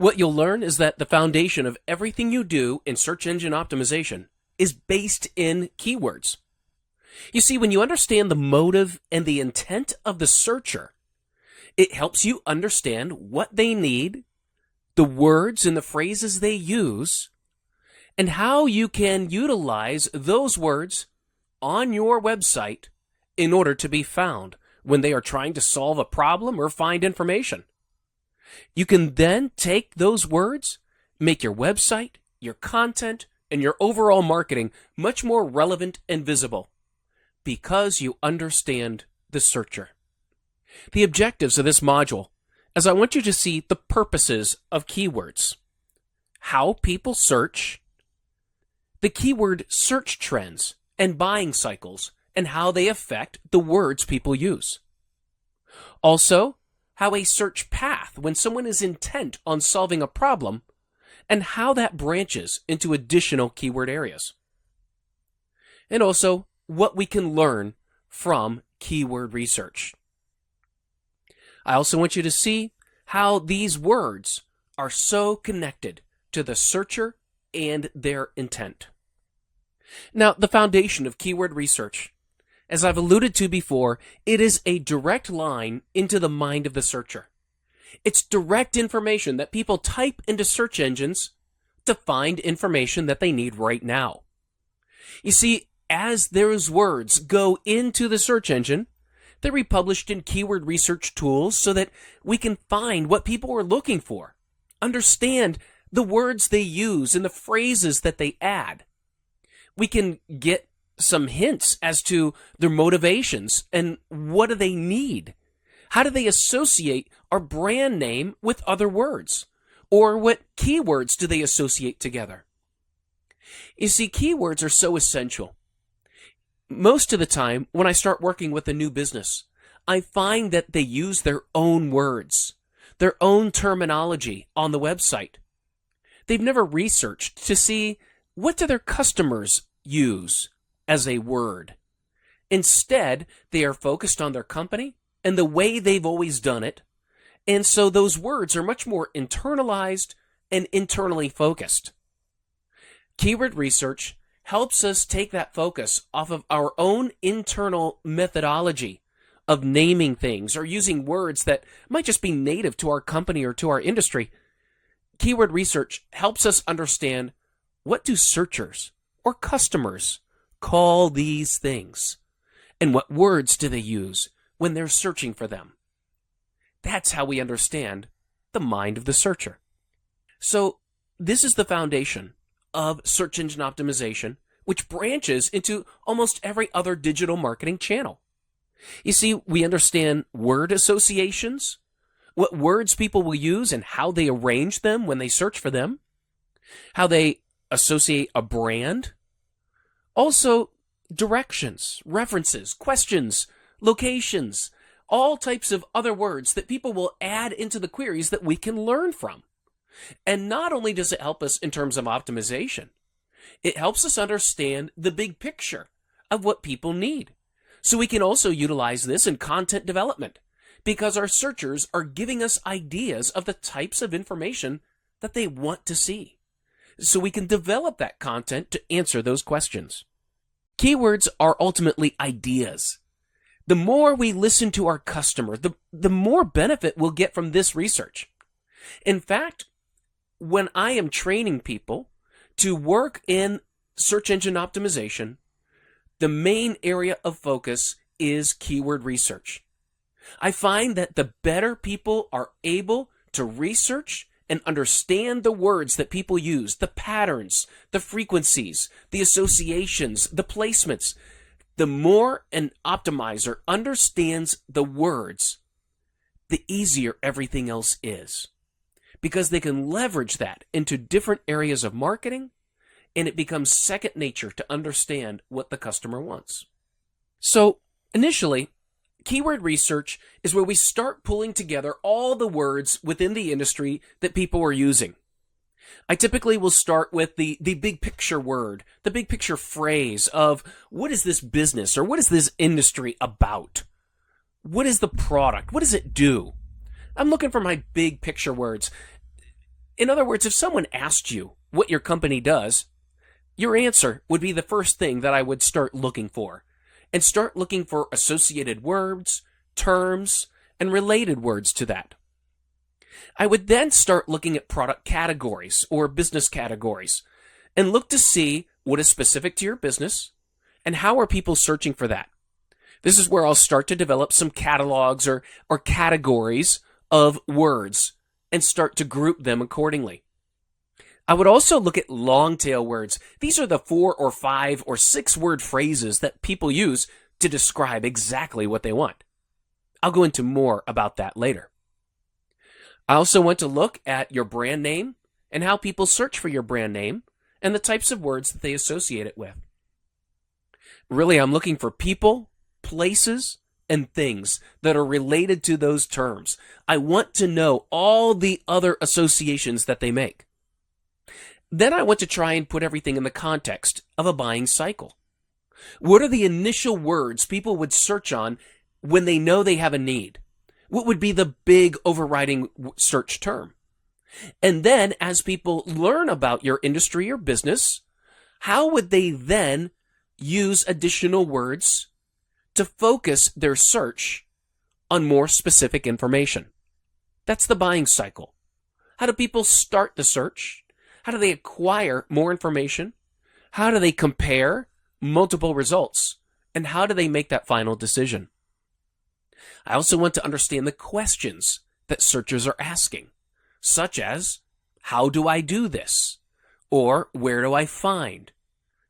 What you'll learn is that the foundation of everything you do in search engine optimization is based in keywords. You see, when you understand the motive and the intent of the searcher, it helps you understand what they need, the words and the phrases they use, and how you can utilize those words on your website in order to be found when they are trying to solve a problem or find information. You can then take those words, make your website, your content, and your overall marketing much more relevant and visible because you understand the searcher. The objectives of this module is I want you to see the purposes of keywords, how people search, the keyword search trends and buying cycles, and how they affect the words people use. Also, how a search path when someone is intent on solving a problem, and how that branches into additional keyword areas. And also, what we can learn from keyword research. I also want you to see how these words are so connected to the searcher and their intent. Now, the foundation of keyword research, as I've alluded to before, it is a direct line into the mind of the searcher. It's direct information that people type into search engines to find information that they need right now. You see, as those words go into the search engine, they're republished in keyword research tools so that we can find what people are looking for, understand the words they use and the phrases that they add. We can get some hints as to their motivations and what do they need. How do they associate our brand name with other words? Or what keywords do they associate together? You see, keywords are so essential. Most of the time, when I start working with a new business, I find that they use their own words, their own terminology on the website. They've never researched to see what do their customers use as a word. Instead, they are focused on their company and the way they've always done it, and so those words are much more internalized and internally focused. Keyword research helps us take that focus off of our own internal methodology of naming things or using words that might just be native to our company or to our industry. Keyword research helps us understand what do searchers or customers call these things, and what words do they use when they're searching for them. That's how we understand the mind of the searcher. So this is the foundation of search engine optimization, which branches into almost every other digital marketing channel. You see, we understand word associations, what words people will use and how they arrange them when they search for them, how they associate a brand, also directions, references, questions, locations, all types of other words that people will add into the queries that we can learn from. And not only does it help us in terms of optimization, it helps us understand the big picture of what people need. So we can also utilize this in content development because our searchers are giving us ideas of the types of information that they want to see. So we can develop that content to answer those questions. Keywords are ultimately ideas. The more we listen to our customer, the more benefit we'll get from this research. In fact, when I am training people to work in search engine optimization, the main area of focus is keyword research. I find that the better people are able to research and understand the words that people use, the patterns, the frequencies, the associations, the placements, the more an optimizer understands the words, the easier everything else is. Because they can leverage that into different areas of marketing, and it becomes second nature to understand what the customer wants. So, initially, keyword research is where we start pulling together all the words within the industry that people are using. I typically will start with the big picture word, the big picture phrase of what is this business or what is this industry about? What is the product? What does it do? I'm looking for my big picture words. In other words, if someone asked you what your company does, your answer would be the first thing that I would start looking for, and start looking for associated words, terms, and related words to that. I would then start looking at product categories or business categories and look to see what is specific to your business and how are people searching for that. This is where I'll start to develop some catalogs or categories of words and start to group them accordingly. I would also look at long tail words. These are the 4 or 5 or 6 word phrases that people use to describe exactly what they want. I'll go into more about that later. I also want to look at your brand name and how people search for your brand name and the types of words that they associate it with. Really, I'm looking for people, places, and things that are related to those terms. I want to know all the other associations that they make. Then I want to try and put everything in the context of a buying cycle. What are the initial words people would search on when they know they have a need? What would be the big overriding search term? And then as people learn about your industry or business, how would they then use additional words to focus their search on more specific information? That's the buying cycle. How do people start the search? How do they acquire more information? How do they compare multiple results? And how do they make that final decision? I also want to understand the questions that searchers are asking, such as, how do I do this? Or where do I find?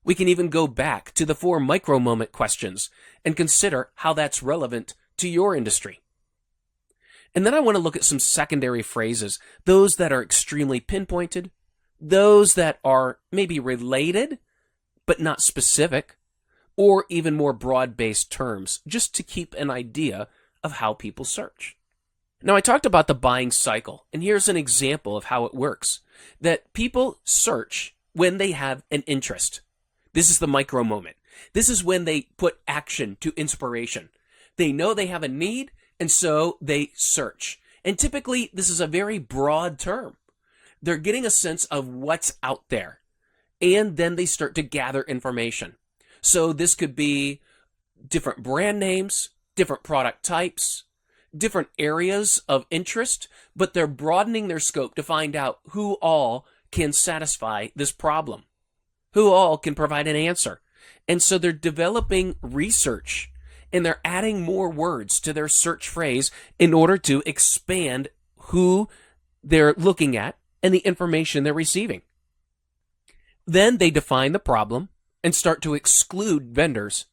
We can even go back to the 4 micro-moment questions and consider how that's relevant to your industry. And then I want to look at some secondary phrases, those that are extremely pinpointed, those that are maybe related but not specific, or even more broad-based terms, just to keep an idea of how people search. Now, I talked about the buying cycle, and here's an example of how it works. That people search when they have an interest. This is the micro moment. This is when they put action to inspiration. They know they have a need, and so they search. And typically, this is a very broad term. They're getting a sense of what's out there, and then they start to gather information. So this could be different brand names, different product types, different areas of interest, but they're broadening their scope to find out who all can satisfy this problem, who all can provide an answer. And so they're developing research, and they're adding more words to their search phrase in order to expand who they're looking at and the information they're receiving. Then they define the problem and start to exclude vendors.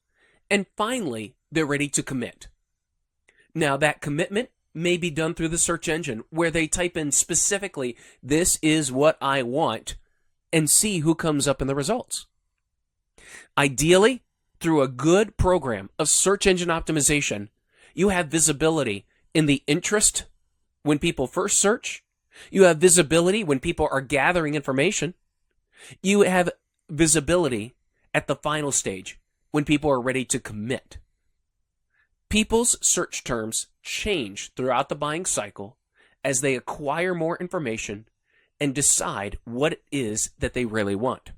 And finally, they're ready to commit. Now, that commitment may be done through the search engine, where they type in specifically, this is what I want, and see who comes up in the results. Ideally, through a good program of search engine optimization, you have visibility in the interest when people first search. You have visibility when people are gathering information. You have visibility at the final stage when people are ready to commit. People's search terms change throughout the buying cycle as they acquire more information and decide what it is that they really want.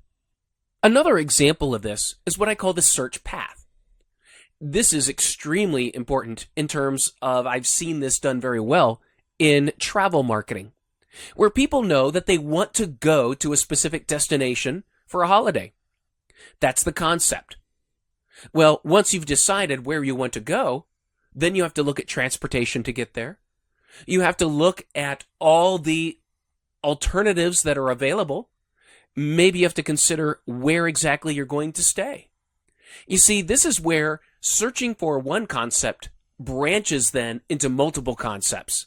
Another example of this is what I call the search path. This is extremely important in terms of, I've seen this done very well in travel marketing, where people know that they want to go to a specific destination for a holiday. That's the concept. Well, once you've decided where you want to go, then you have to look at transportation to get there. You have to look at all the alternatives that are available. Maybe you have to consider where exactly you're going to stay. You see, this is where searching for one concept branches then into multiple concepts.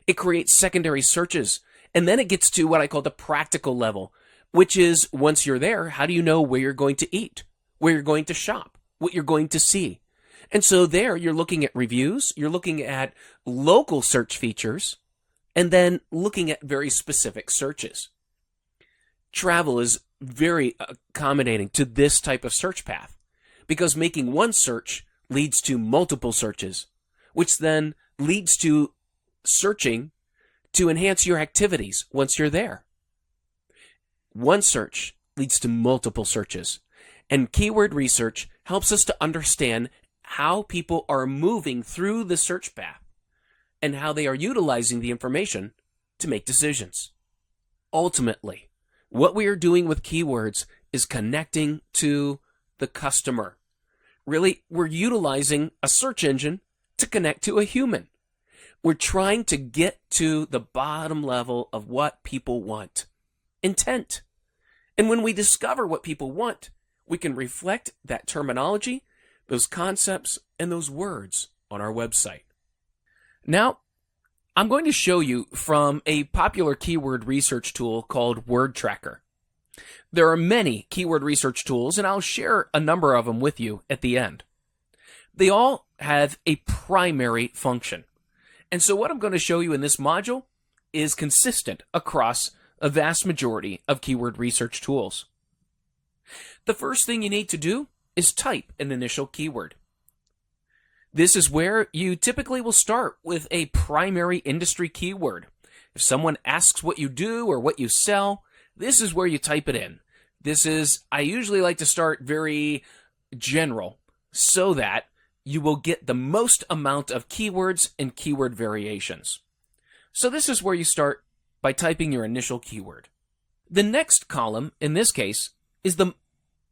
It creates secondary searches, and then it gets to what I call the practical level, which is, once you're there, how do you know where you're going to eat, where you're going to shop, what you're going to see? And so there you're looking at reviews, you're looking at local search features, and then looking at very specific searches. Travel is very accommodating to this type of search path, because making one search leads to multiple searches, which then leads to searching to enhance your activities once you're there. One search leads to multiple searches, and keyword research helps us to understand how people are moving through the search path and how they are utilizing the information to make decisions. Ultimately, what we are doing with keywords is connecting to the customer. Really, we're utilizing a search engine to connect to a human. We're trying to get to the bottom level of what people want. Intent. And when we discover what people want, we can reflect that terminology, those concepts, and those words on our website. Now, I'm going to show you from a popular keyword research tool called Word Tracker. There are many keyword research tools, and I'll share a number of them with you at the end. They all have a primary function. And so what I'm going to show you in this module is consistent across a vast majority of keyword research tools. The first thing you need to do is type an initial keyword. This is where you typically will start with a primary industry keyword. If someone asks what you do or what you sell, this is where you type it in. I usually like to start very general so that you will get the most amount of keywords and keyword variations. So this is where you start by typing your initial keyword. The next column, in this case, is the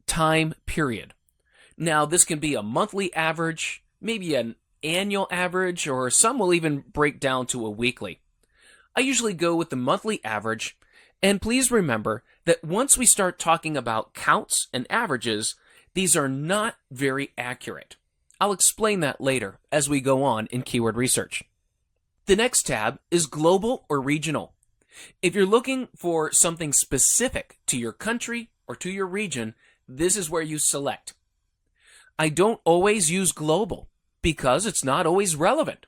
time period. Now, this can be a monthly average, maybe an annual average, or some will even break down to a weekly. I usually go with the monthly average, and please remember that once we start talking about counts and averages, these are not very accurate. I'll explain that later as we go on in keyword research. The next tab is global or regional. If you're looking for something specific to your country or to your region, this is where you select. I don't always use global because it's not always relevant,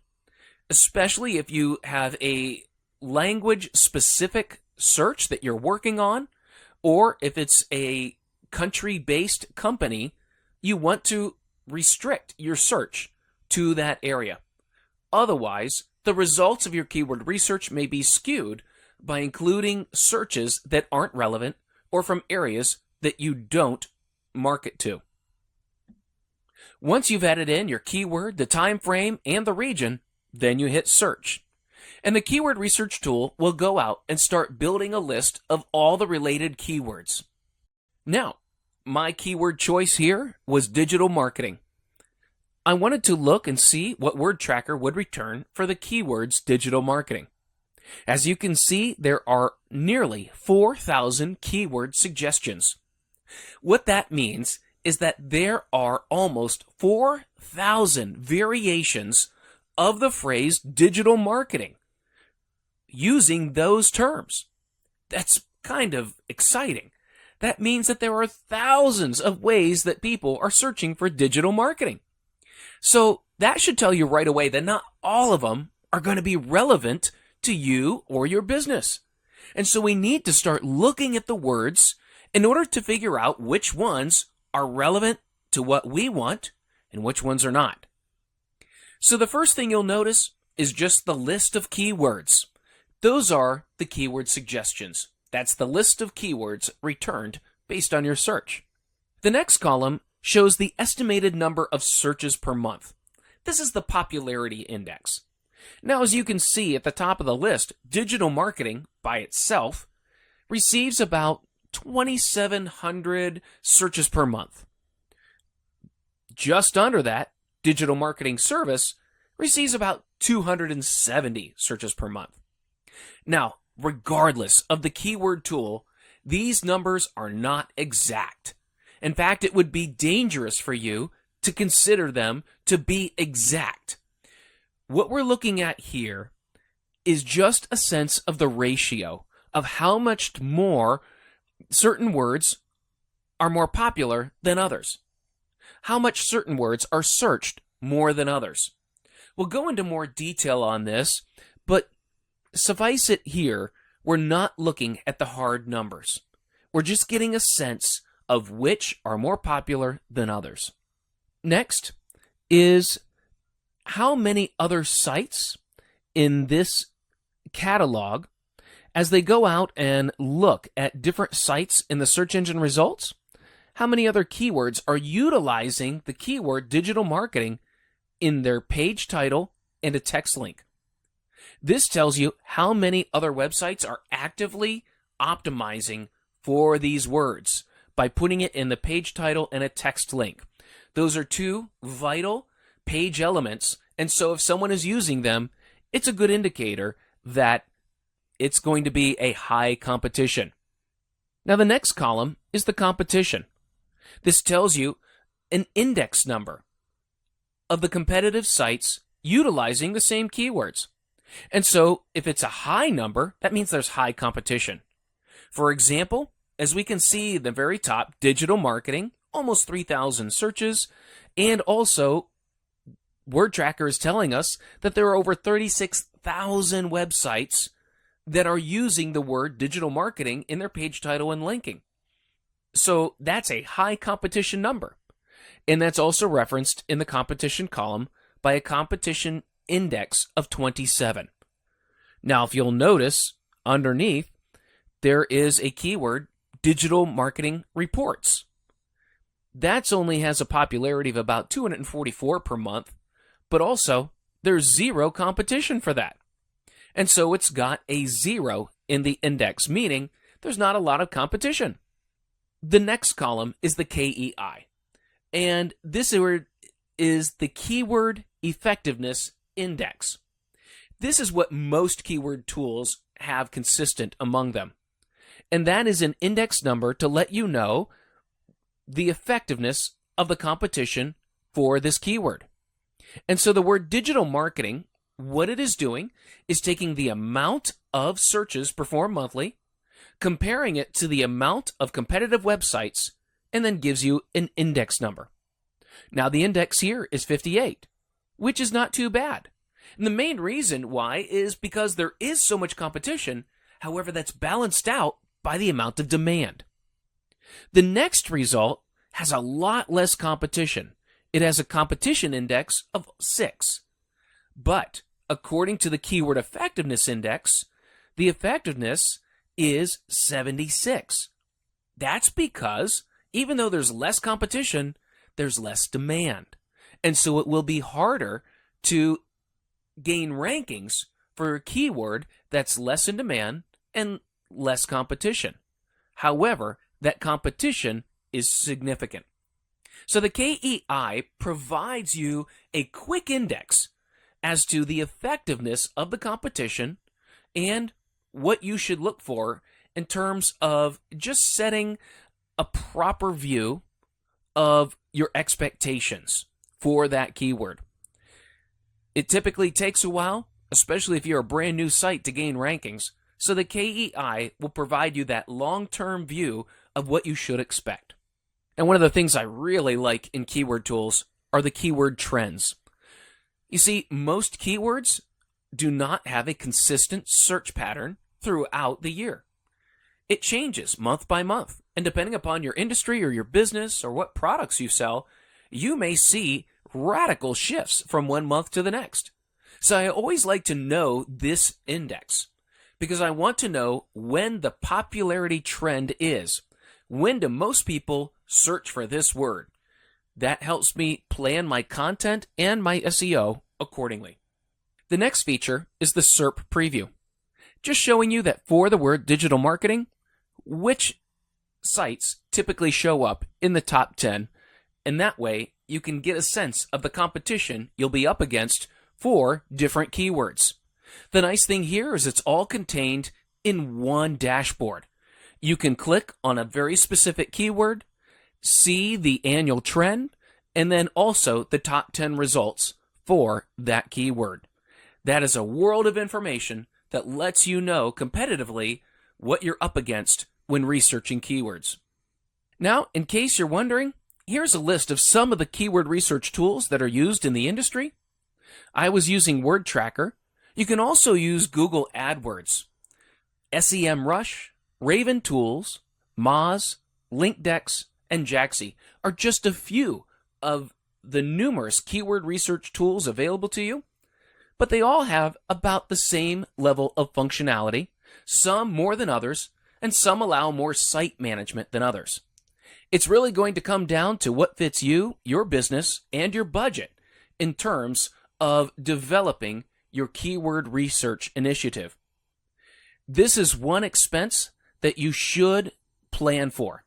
especially if you have a language-specific search that you're working on, or if it's a country-based company, you want to restrict your search to that area. Otherwise, the results of your keyword research may be skewed by including searches that aren't relevant or from areas that you don't market to. Once you've added in your keyword, the time frame, and the region, then you hit search. And the keyword research tool will go out and start building a list of all the related keywords. Now, my keyword choice here was digital marketing. I wanted to look and see what Word Tracker would return for the keywords digital marketing. As you can see, there are nearly 4,000 keyword suggestions. What that means is that there are almost 4,000 variations of the phrase digital marketing using those terms. That's kind of exciting. That means that there are thousands of ways that people are searching for digital marketing. So that should tell you right away that not all of them are going to be relevant to you or your business. And so we need to start looking at the words in order to figure out which ones are relevant to what we want and which ones are not. So the first thing you'll notice is just the list of keywords. Those are the keyword suggestions. That's the list of keywords returned based on your search. The next column shows the estimated number of searches per month. This is the popularity index. Now, as you can see at the top of the list, digital marketing by itself receives about 2,700 searches per month. Just under that, digital marketing service receives about 270 searches per month. Now, regardless of the keyword tool, these numbers are not exact. In fact, it would be dangerous for you to consider them to be exact. What we're looking at here is just a sense of the ratio of how much more certain words are more popular than others. How much certain words are searched more than others. We'll go into more detail on this, but suffice it here, we're not looking at the hard numbers. We're just getting a sense of which are more popular than others. Next is how many other sites in this catalog As they go out and look at different sites in the search engine results, how many other keywords are utilizing the keyword digital marketing in their page title and a text link? This tells you how many other websites are actively optimizing for these words by putting it in the page title and a text link. Those are two vital page elements, and so if someone is using them, it's a good indicator that it's going to be a high competition. Now the next column is the competition. This tells you an index number of the competitive sites utilizing the same keywords. And so if it's a high number, that means there's high competition. For example, as we can see at the very top, digital marketing, almost 3,000 searches, and also WordTracker is telling us that there are over 36,000 websites that are using the word digital marketing in their page title and linking. So that's a high competition number. And that's also referenced in the competition column by a competition index of 27. Now, if you'll notice underneath, there is a keyword, digital marketing reports. That only has a popularity of about 244 per month, but also there's zero competition for that. And so it's got a 0 in the index, meaning there's not a lot of competition. The next column is the KEI, and this is the Keyword Effectiveness Index. This is what most keyword tools have consistent among them, and that is an index number to let you know the effectiveness of the competition for this keyword. And so the word digital marketing, what it is doing is taking the amount of searches performed monthly, comparing it to the amount of competitive websites, and then gives you an index number. Now the index here is 58, which is not too bad. And the main reason why is because there is so much competition, however, that's balanced out by the amount of demand. The next result has a lot less competition. It has a competition index of 6. But according to the Keyword Effectiveness Index, the effectiveness is 76. That's because even though there's less competition, there's less demand. And so it will be harder to gain rankings for a keyword that's less in demand and less competition. However, that competition is significant. So the KEI provides you a quick index as to the effectiveness of the competition and what you should look for in terms of just setting a proper view of your expectations for that keyword. It typically takes a while, especially if you're a brand new site, to gain rankings, so the KEI will provide you that long-term view of what you should expect. And one of the things I really like in keyword tools are the keyword trends. You see, most keywords do not have a consistent search pattern throughout the year. It changes month by month, and depending upon your industry or your business or what products you sell, you may see radical shifts from one month to the next. So I always like to know this index because I want to know when the popularity trend is. When do most people search for this word? That helps me plan my content and my SEO accordingly. The next feature is the SERP preview, just showing you that for the word digital marketing, which sites typically show up in the top 10, and that way you can get a sense of the competition you'll be up against for different keywords. The nice thing here is it's all contained in one dashboard. You can click on a very specific keyword, see the annual trend, and then also the top 10 results for that keyword. That is a world of information that lets you know competitively what you're up against when researching keywords. Now, in case you're wondering, here's a list of some of the keyword research tools that are used in the industry. I was using WordTracker. You can also use Google AdWords. SEMrush, Raven Tools, Moz, LinkDex, and Jaxi are just a few of the numerous keyword research tools available to you, but they all have about the same level of functionality Some more than others, and some allow more site management than others. It's really going to come down to what fits you, your business, and your budget in terms of developing your keyword research initiative. This is one expense that you should plan for.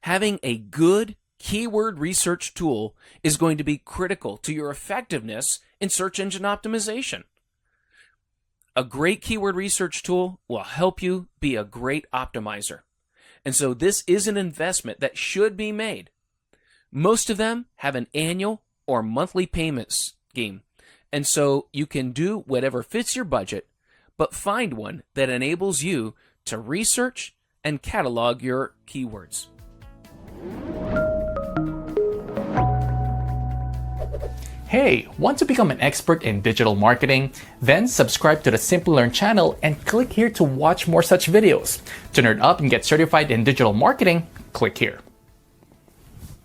Having a good keyword research tool is going to be critical to your effectiveness in search engine optimization. A great keyword research tool will help you be a great optimizer. And so this is an investment that should be made. Most of them have an annual or monthly payment scheme. And so you can do whatever fits your budget, but find one that enables you to research and catalog your keywords. Hey, want to become an expert in digital marketing? Then subscribe to the Simply-Learn channel and click here to watch more such videos. To nerd up and get certified in digital marketing, click here.